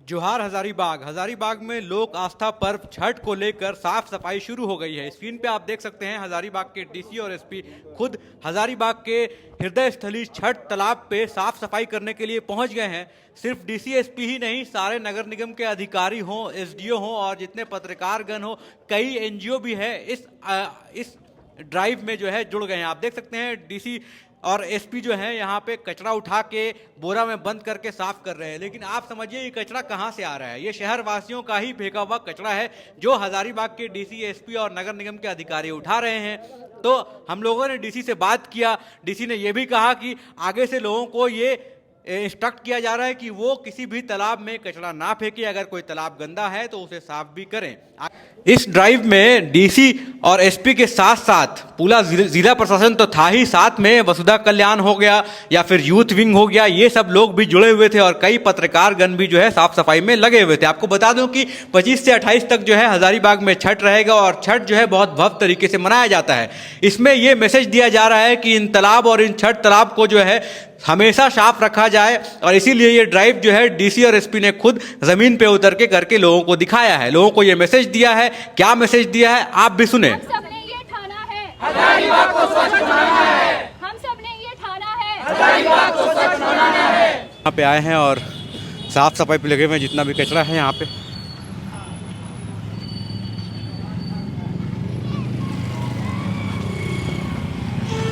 जोहार हजारीबाग। हजारीबाग में लोक आस्था पर्व छठ को लेकर साफ सफाई शुरू हो गई है। स्क्रीन पे आप देख सकते हैं हजारीबाग के डीसी और एसपी खुद हजारीबाग के हृदय स्थली छठ तालाब पे साफ सफाई करने के लिए पहुंच गए हैं। सिर्फ डीसी एसपी ही नहीं, सारे नगर निगम के अधिकारी हों, एसडीओ हों और जितने पत्रकारगण हो, कई एनजीओ भी है इस ड्राइव में जो है जुड़ गए हैं। आप देख सकते हैं डीसी और एसपी जो है यहाँ पे कचरा उठा के बोरा में बंद करके साफ कर रहे हैं। लेकिन आप समझिए ये कचरा कहाँ से आ रहा है। ये शहर वासियों का ही फेंका हुआ कचरा है जो हजारीबाग के डीसी, एसपी और नगर निगम के अधिकारी उठा रहे हैं। तो हम लोगों ने डीसी से बात किया। डीसी ने यह भी कहा कि आगे से लोगों को ये इंस्ट्रक्ट किया जा रहा है कि वो किसी भी तालाब में कचरा ना फेंके, अगर कोई तालाब गंदा है तो उसे साफ भी करें। इस ड्राइव में डीसी और एसपी के साथ साथ पूरा जिला प्रशासन तो था ही, साथ में वसुधा कल्याण हो गया या फिर यूथ विंग हो गया, ये सब लोग भी जुड़े हुए थे और कई पत्रकारगण भी जो है साफ सफाई में लगे हुए थे। आपको बता दूं कि 25 से 28 तक जो है हजारीबाग में छठ रहेगा और छठ जो है बहुत भव्य तरीके से मनाया जाता है। इसमें यह मैसेज दिया जा रहा है कि इन तालाब और इन छठ तालाब को जो है हमेशा साफ रखा जाए और इसीलिए ये ड्राइव जो है डीसी और एसपी ने खुद जमीन पे उतर के करके लोगों को दिखाया है, लोगों को ये मैसेज दिया है। क्या मैसेज दिया है आप भी सुने। हम सबने ये ठाना है, हजारीबाग को स्वच्छ बनाना है। हम सबने ये ठाना है, हजारीबाग को स्वच्छ बनाना है। यहाँ पे आए हैं और साफ सफाई पे लगे हुए हैं, जितना भी कचरा है यहाँ पे।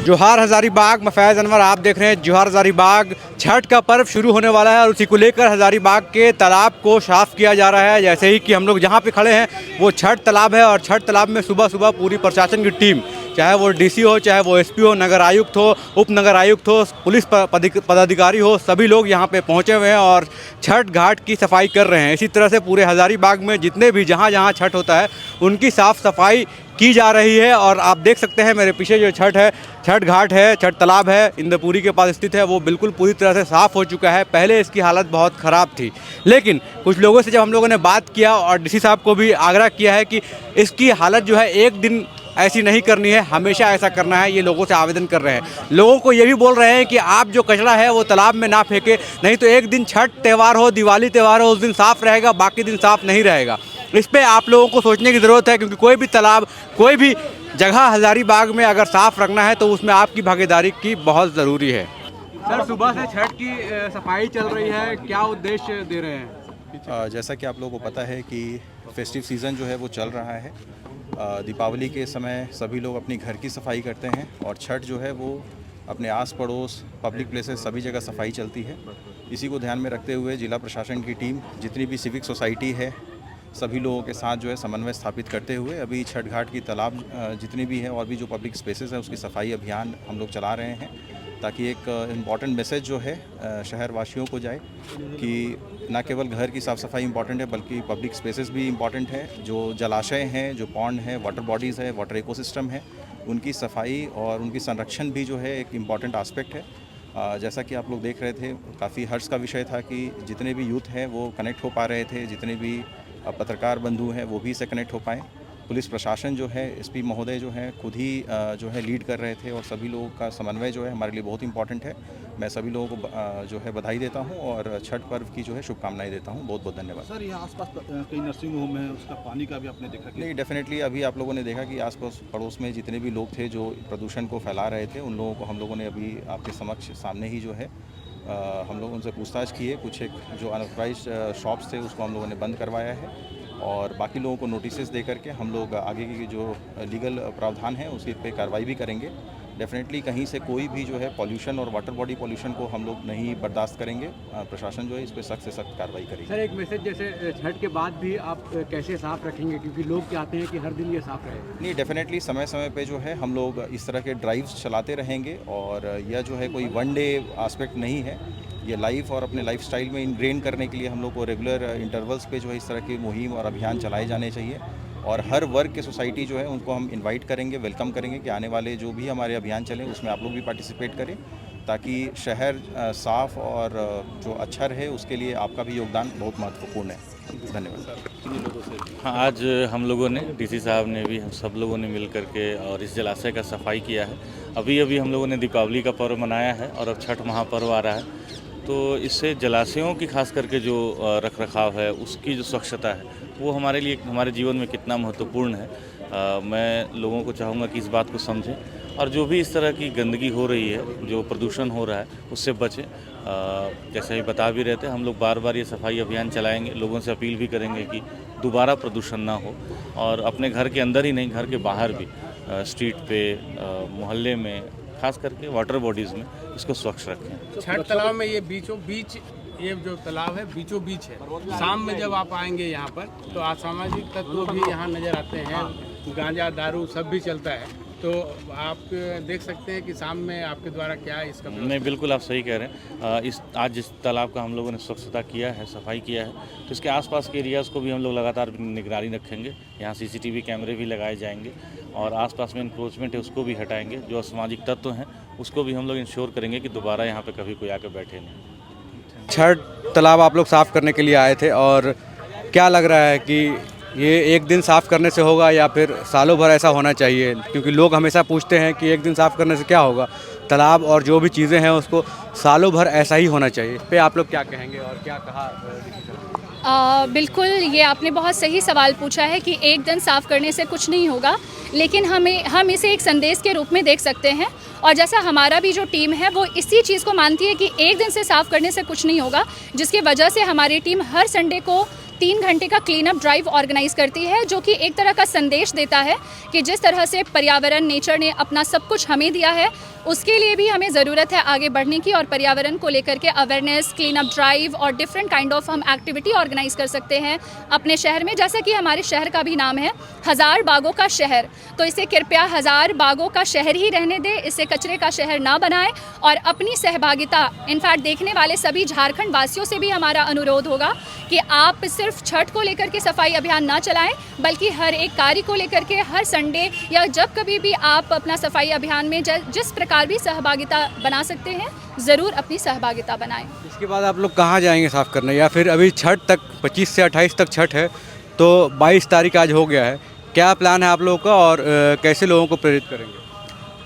जोहार हजारीबाग, मैं फैज़ अनवर, आप देख रहे हैं जोहार हजारीबाग। छठ का पर्व शुरू होने वाला है और उसी को लेकर हजारीबाग के तालाब को साफ किया जा रहा है। जैसे ही कि हम लोग जहाँ पे खड़े हैं वो छठ तालाब है और छठ तालाब में सुबह सुबह पूरी प्रशासन की टीम, चाहे वो डीसी हो, चाहे वो एसपी हो, नगर आयुक्त हो, उप नगर आयुक्त हो, पुलिस पदाधिकारी हो, सभी लोग यहाँ पे पहुँचे हुए हैं और छठ घाट की सफाई कर रहे हैं। इसी तरह से पूरे हजारीबाग में जितने भी जहाँ जहाँ छठ होता है उनकी साफ़ सफाई की जा रही है। और आप देख सकते हैं मेरे पीछे जो छठ है, छठ घाट है, छठ तालाब है, इंद्रपुरी के पास स्थित है, वो बिल्कुल पूरी तरह से साफ़ हो चुका है। पहले इसकी हालत बहुत ख़राब थी, लेकिन कुछ लोगों से जब हम लोगों ने बात किया और डीसी साहब को भी आग्रह किया है कि इसकी हालत जो है एक दिन ऐसी नहीं करनी है, हमेशा ऐसा करना है, ये लोगों से आवेदन कर रहे हैं। लोगों को ये भी बोल रहे हैं कि आप जो कचरा है वो तालाब में ना फेंके, नहीं तो एक दिन छठ त्यौहार हो, दिवाली त्यौहार हो, उस दिन साफ़ रहेगा, बाकी दिन साफ़ नहीं रहेगा। इस पर आप लोगों को सोचने की ज़रूरत है, क्योंकि कोई भी तालाब, कोई भी जगह हजारीबाग में अगर साफ़ रखना है तो उसमें आपकी भागीदारी की बहुत ज़रूरी है। सर, सुबह से छठ की सफाई चल रही है, क्या उद्देश्य दे रहे हैं? जैसा कि आप लोगों को पता है कि फेस्टिव सीज़न जो है वो चल रहा है। दीपावली के समय सभी लोग अपनी घर की सफाई करते हैं और छठ जो है वो अपने आस पड़ोस, पब्लिक प्लेसेस, सभी जगह सफाई चलती है। इसी को ध्यान में रखते हुए जिला प्रशासन की टीम, जितनी भी सिविक सोसाइटी है, सभी लोगों के साथ जो है समन्वय स्थापित करते हुए अभी छठ घाट की तालाब जितनी भी है और भी जो पब्लिक स्पेसेस हैं उसकी सफाई अभियान हम लोग चला रहे हैं, ताकि एक इम्पॉर्टेंट मैसेज जो है शहर वासियों को जाए कि न केवल घर की साफ़ सफाई इम्पॉर्टेंट है बल्कि पब्लिक स्पेसेस भी इम्पॉर्टेंट है। जो जलाशय हैं, जो पॉन्ड है, वाटर बॉडीज़ है, वाटर इकोसिस्टम है, उनकी सफाई और उनकी संरक्षण भी जो है एक इम्पॉर्टेंट आस्पेक्ट है। जैसा कि आप लोग देख रहे थे, काफ़ी हर्ष का विषय था कि जितने भी यूथ हैं वो कनेक्ट हो पा रहे थे, जितने भी पत्रकार बंधु हैं वो भी इससे कनेक्ट हो पाएँ। पुलिस प्रशासन जो है, एसपी महोदय जो हैं खुद ही जो है लीड कर रहे थे और सभी लोगों का समन्वय जो है हमारे लिए बहुत इंपॉर्टेंट है। मैं सभी लोगों को जो है बधाई देता हूं और छठ पर्व की जो है शुभकामनाएं देता हूं। बहुत बहुत धन्यवाद। सर, यहाँ आसपास कई नर्सिंग होम है, उसका पानी का भी आपने देखा कि नहीं, डेफिनेटली अभी आप लोगों ने देखा कि आसपास पड़ोस में जितने भी लोग थे जो प्रदूषण को फैला रहे थे, उन लोगों को हम लोगों ने अभी आपके समक्ष सामने ही जो है हम लोग उनसे पूछताछ किए। कुछ एक जो अनऑथराइज्ड शॉप्स थे उसको हम लोगों ने बंद करवाया है और बाकी लोगों को नोटिस दे करके हम लोग आगे की जो लीगल प्रावधान है उसके पे कार्रवाई भी करेंगे। डेफिनेटली कहीं से कोई भी जो है पॉल्यूशन और वाटर बॉडी पॉल्यूशन को हम लोग नहीं बर्दाश्त करेंगे। प्रशासन जो है इस पर सख्त से सख्त कार्रवाई करेगी। सर, एक मैसेज, जैसे छठ के बाद भी आप कैसे साफ़ रखेंगे, क्योंकि लोग चाहते हैं कि हर दिन ये साफ़ रहे। नहीं, डेफिनेटली समय समय पे जो है हम लोग इस तरह के ड्राइव्स चलाते रहेंगे और यह जो है कोई वन डे आस्पेक्ट नहीं है, ये लाइफ और अपने लाइफस्टाइल में इनग्रेन करने के लिए हम लोग को रेगुलर इंटरवल्स पे जो है इस तरह की मुहिम और अभियान चलाए जाने चाहिए। और हर वर्ग के सोसाइटी जो है उनको हम इनवाइट करेंगे, वेलकम करेंगे कि आने वाले जो भी हमारे अभियान चले उसमें आप लोग भी पार्टिसिपेट करें, ताकि शहर साफ़ और जो अच्छा रहे उसके लिए आपका भी योगदान बहुत महत्वपूर्ण है। धन्यवाद। हाँ, आज हम लोगों ने, डीसी साहब ने भी, हम सब लोगों ने मिल करके और इस जलाशय का सफाई किया है। अभी हम लोगों ने दीपावली का पर्व मनाया है और अब छठ महापर्व आ रहा है। तो इससे जलाशयों की खास करके जो रख रखाव है, उसकी जो स्वच्छता है, वो हमारे लिए, हमारे जीवन में कितना महत्वपूर्ण है। मैं लोगों को चाहूँगा कि इस बात को समझें और जो भी इस तरह की गंदगी हो रही है, जो प्रदूषण हो रहा है, उससे बचें। जैसे ही बता भी रहे थे, हम लोग बार बार ये सफाई अभियान चलाएंगे, लोगों से अपील भी करेंगे कि दोबारा प्रदूषण ना हो और अपने घर के अंदर ही नहीं, घर के बाहर भी, स्ट्रीट पे, मोहल्ले में, खास करके वाटर बॉडीज़ में इसको स्वच्छ रखें। छठ तालाब में ये बीचों बीच, ये जो तालाब है बीचों बीच है। शाम में जब आप आएंगे यहाँ पर तो असामाजिक तत्व भी यहाँ नज़र आते हैं, गांजा दारू सब भी चलता है। तो आप देख सकते हैं कि शाम में आपके द्वारा क्या है इसका। नहीं, बिल्कुल आप सही कह रहे हैं। आज जिस तालाब का हम लोगों ने स्वच्छता किया है, सफाई किया है, तो इसके आसपास के एरियाज़ को भी हम लोग लगातार निगरानी रखेंगे। यहाँ CCTV कैमरे भी लगाए जाएंगे और आसपास में इंक्रोचमेंट है उसको भी हटाएंगे। जो असामाजिक तत्व हैं उसको भी हम लोग इंश्योर करेंगे कि दोबारा यहाँ पे कभी कोई आकर बैठे नहीं। छठ तालाब आप लोग साफ़ करने के लिए आए थे, और क्या लग रहा है कि ये एक दिन साफ़ करने से होगा या फिर सालों भर ऐसा होना चाहिए? क्योंकि लोग हमेशा पूछते हैं कि एक दिन साफ़ करने से क्या होगा, तालाब और जो भी चीज़ें हैं उसको सालों भर ऐसा ही होना चाहिए। इस पे आप लोग क्या कहेंगे और क्या कहा? बिल्कुल, ये आपने बहुत सही सवाल पूछा है कि एक दिन साफ़ करने से कुछ नहीं होगा, लेकिन हम इसे एक संदेश के रूप में देख सकते हैं। और जैसा हमारा भी जो टीम है वो इसी चीज़ को मानती है कि एक दिन से साफ़ करने से कुछ नहीं होगा, जिसकी वजह से हमारी टीम हर संडे को 3 घंटे का क्लीन अप ड्राइव ऑर्गेनाइज़ करती है, जो कि एक तरह का संदेश देता है कि जिस तरह से पर्यावरण, नेचर ने अपना सब कुछ हमें दिया है, उसके लिए भी हमें ज़रूरत है आगे बढ़ने की। और पर्यावरण को लेकर के अवेयरनेस, क्लीन अप ड्राइव और डिफरेंट काइंड ऑफ हम एक्टिविटी ऑर्गेनाइज़ कर सकते हैं अपने शहर में। जैसा कि हमारे शहर का भी नाम है हज़ार बागों का शहर, तो इसे कृपया हज़ार बागों का शहर ही रहने दें, इसे कचरे का शहर ना बनाएं। और अपनी सहभागिता, इनफैक्ट देखने वाले सभी झारखंड वासियों से भी हमारा अनुरोध होगा कि आप सिर्फ छठ को लेकर के सफाई अभियान ना चलाएं, बल्कि हर एक कार्य को लेकर के हर संडे या जब कभी भी आप अपना सफाई अभियान में जिस प्रकार भी सहभागिता बना सकते हैं, ज़रूर अपनी सहभागिता बनाएं। इसके बाद आप लोग कहाँ जाएंगे साफ़ करने? या फिर अभी छठ तक 25 से 28 तक छठ है, तो 22 तारीख आज हो गया है, क्या प्लान है आप लोगों का और कैसे लोगों को प्रेरित करेंगे?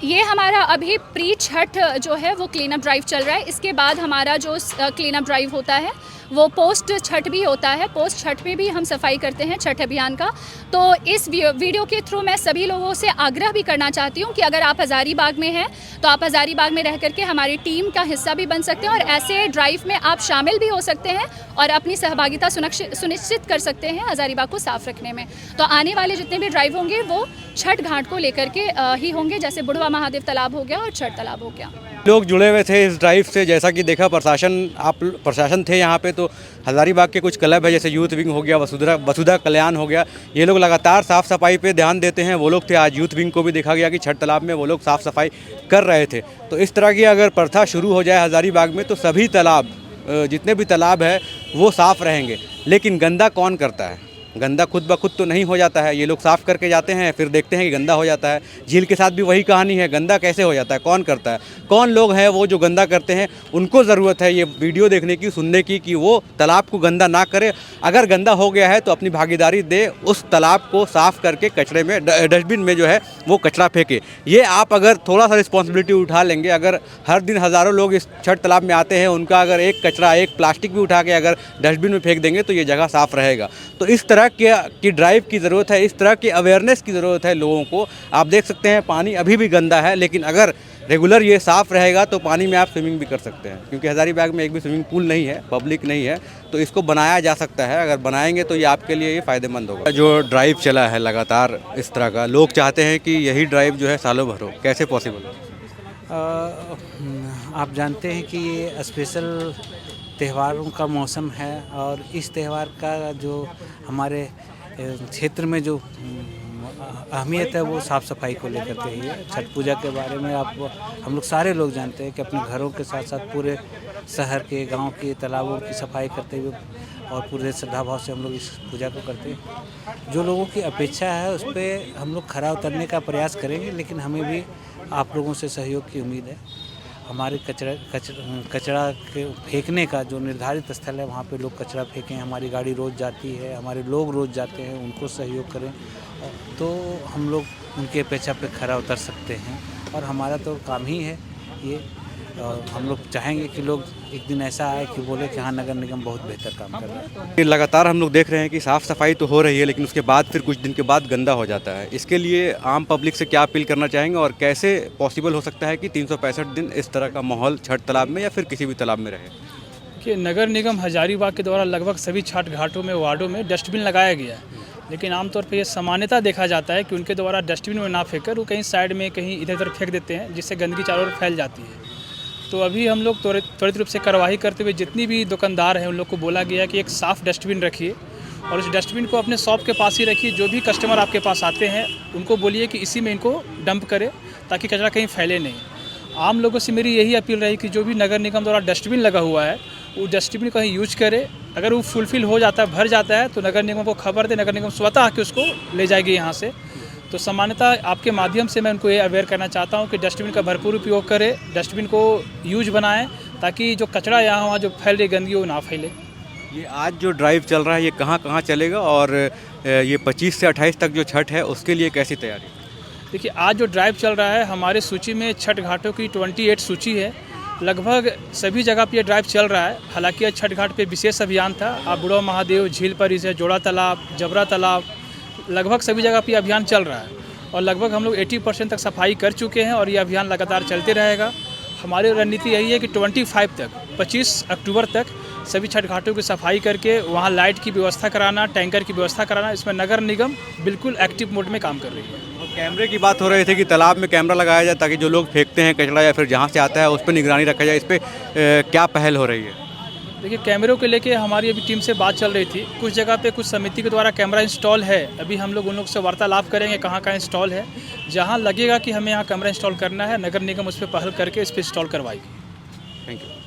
ये हमारा अभी प्री छठ जो है वो क्लीन अप ड्राइव चल रहा है। इसके बाद हमारा जो क्लीन अप ड्राइव होता है वो पोस्ट छठ भी होता है। पोस्ट छठ में भी हम सफाई करते हैं छठ अभियान का। तो इस वीडियो के थ्रू मैं सभी लोगों से आग्रह भी करना चाहती हूँ कि अगर आप हज़ारीबाग में हैं तो आप हज़ारीबाग में रह करके हमारी टीम का हिस्सा भी बन सकते हैं और ऐसे ड्राइव में आप शामिल भी हो सकते हैं और अपनी सहभागिता सुनिश्चित कर सकते हैं हज़ारीबाग को साफ़ रखने में। तो आने वाले जितने भी ड्राइव होंगे वो छठ घाट को लेकर के ही होंगे, जैसे बुढ़वा महादेव तालाब हो गया और छठ तालाब हो गया। लोग जुड़े हुए थे इस ड्राइव से, जैसा कि देखा प्रशासन थे यहाँ पे, तो हज़ारीबाग के कुछ क्लब है जैसे यूथ विंग हो गया, वसुधा कल्याण हो गया, ये लोग लगातार साफ़ सफाई पे ध्यान देते हैं। वो लोग थे, आज यूथ विंग को भी देखा गया कि छठ तालाब में वो लोग साफ़ सफाई कर रहे थे। तो इस तरह की अगर प्रथा शुरू हो जाए हज़ारीबाग में तो सभी तालाब, जितने भी तालाब है वो साफ़ रहेंगे। लेकिन गंदा कौन करता है? गंदा खुद ब खुद तो नहीं हो जाता है, ये लोग साफ़ करके जाते हैं, फिर देखते हैं कि गंदा हो जाता है। झील के साथ भी वही कहानी है, गंदा कैसे हो जाता है, कौन करता है? कौन लोग हैं वो जो गंदा करते हैं? उनको ज़रूरत है ये वीडियो देखने की, सुनने की, कि वो तालाब को गंदा ना करे। अगर गंदा हो गया है तो अपनी भागीदारी दे, उस तालाब को साफ़ करके कचरे में, डस्टबिन में जो है वो कचरा फेंके। ये आप अगर थोड़ा सा रिस्पॉन्सिबिलिटी उठा लेंगे, अगर हर दिन हज़ारों लोग इस छठ तालाब में आते हैं, उनका अगर एक कचरा, एक प्लास्टिक भी उठा के अगर डस्टबिन में फेंक देंगे तो ये जगह साफ़ रहेगा। तो इस तरह की ड्राइव की ज़रूरत है, इस तरह की अवेयरनेस की ज़रूरत है लोगों को। आप देख सकते हैं पानी अभी भी गंदा है, लेकिन अगर रेगुलर ये साफ़ रहेगा तो पानी में आप स्विमिंग भी कर सकते हैं, क्योंकि हज़ारीबाग में एक भी स्विमिंग पूल नहीं है, पब्लिक नहीं है। तो इसको बनाया जा सकता है, अगर बनाएंगे तो ये आपके लिए ये फ़ायदेमंद होगा। जो ड्राइव चला है लगातार इस तरह का, लोग चाहते हैं कि यही ड्राइव जो है सालों भर हो, कैसे पॉसिबल हो? आप जानते हैं कि ये स्पेशल त्योहारों का मौसम है और इस त्यौहार का जो हमारे क्षेत्र में जो अहमियत है वो साफ़ सफाई को लेकर के ही है। छठ पूजा के बारे में हम लोग सारे लोग जानते हैं कि अपने घरों के साथ साथ पूरे शहर के, गांव के तालाबों की सफाई करते हुए और पूरे श्रद्धा भाव से हम लोग इस पूजा को करते हैं। जो लोगों की अपेक्षा है उस पर हम लोग खरा उतरने का प्रयास करेंगे, लेकिन हमें भी आप लोगों से सहयोग की उम्मीद है। हमारे कचरा के फेंकने का जो निर्धारित स्थल है वहाँ पे लोग कचरा फेंकें, हमारी गाड़ी रोज़ जाती है, हमारे लोग रोज़ जाते हैं, उनको सहयोग करें तो हम लोग उनके अपेक्षा पे खरा उतर सकते हैं। और हमारा तो काम ही है ये और हम लोग चाहेंगे कि लोग एक दिन ऐसा आए कि बोले कि हाँ, नगर निगम बहुत बेहतर काम कर रहा है। लगातार हम लोग देख रहे हैं कि साफ़ सफाई तो हो रही है, लेकिन उसके बाद फिर कुछ दिन के बाद गंदा हो जाता है। इसके लिए आम पब्लिक से क्या अपील करना चाहेंगे और कैसे पॉसिबल हो सकता है कि 365 दिन इस तरह का माहौल छठ तालाब में या फिर किसी भी तालाब में रहे? कि नगर निगम हजारीबाग के द्वारा लगभग सभी छठ घाटों में, वार्डों में डस्टबिन लगाया गया है, लेकिन आमतौर पर यह सामान्यता देखा जाता है कि उनके द्वारा डस्टबिन में ना फेंक कर वो कहीं साइड में, कहीं इधर उधर फेंक देते हैं, जिससे गंदगी चारों ओर फैल जाती है। तो अभी हम लोग त्वरित रूप से कार्रवाई करते हुए जितनी भी दुकानदार हैं उन लोग को बोला गया है कि एक साफ़ डस्टबिन रखिए और उस डस्टबिन को अपने शॉप के पास ही रखिए। जो भी कस्टमर आपके पास आते हैं उनको बोलिए कि इसी में इनको डंप करें ताकि कचरा कहीं फैले नहीं। आम लोगों से मेरी यही अपील रही कि जो भी नगर निगम द्वारा डस्टबिन लगा हुआ है वो डस्टबिन को ही यूज करे। अगर वो फुलफिल हो जाता है, भर जाता है, तो नगर निगम को खबर दे, नगर निगम स्वतः आके उसको ले जाएगी यहाँ से। तो सामान्यतः आपके माध्यम से मैं उनको ये अवेयर करना चाहता हूँ कि डस्टबिन का भरपूर उपयोग करें, डस्टबिन को यूज बनाएं ताकि जो कचरा यहाँ वहाँ जो फैल रही गंदगी वो ना फैले। ये आज जो ड्राइव चल रहा है ये कहाँ कहाँ चलेगा और ये 25 से 28 तक जो छठ है उसके लिए कैसी तैयारी? देखिए, आज जो ड्राइव चल रहा है हमारे सूची में छठ घाटों की 28 सूची है। लगभग सभी जगह पे ये ड्राइव चल रहा है। हालांकि आज छठ घाट पे विशेष अभियान था। आप बुढ़वा महादेव, झील परिसर, जोड़ा तालाब, जबरा तालाब, लगभग सभी जगह पे अभियान चल रहा है और लगभग हम लोग 80% तक सफाई कर चुके हैं और ये अभियान लगातार चलते रहेगा। हमारी रणनीति यही है कि 25 अक्टूबर तक सभी छठ घाटों की सफाई करके वहाँ लाइट की व्यवस्था कराना, टैंकर की व्यवस्था कराना, इसमें नगर निगम बिल्कुल एक्टिव मोड में काम कर रही है। और कैमरे की बात हो रही थी कि तालाब में कैमरा लगाया जाए ताकि जो लोग फेंकते हैं कचरा या फिर जहाँ से आता है उस पर निगरानी रखा जाए। इस पर क्या पहल हो रही है? देखिए, कैमरों के लेके हमारी अभी टीम से बात चल रही थी। कुछ जगह पे कुछ समिति के द्वारा कैमरा इंस्टॉल है। अभी हम लोग उन लोग से वार्तालाप करेंगे कहाँ कहाँ इंस्टॉल है। जहाँ लगेगा कि हमें यहाँ कैमरा इंस्टॉल करना है, नगर निगम उस पर पहल करके इस पर इंस्टॉल करवाएगी। Thank you.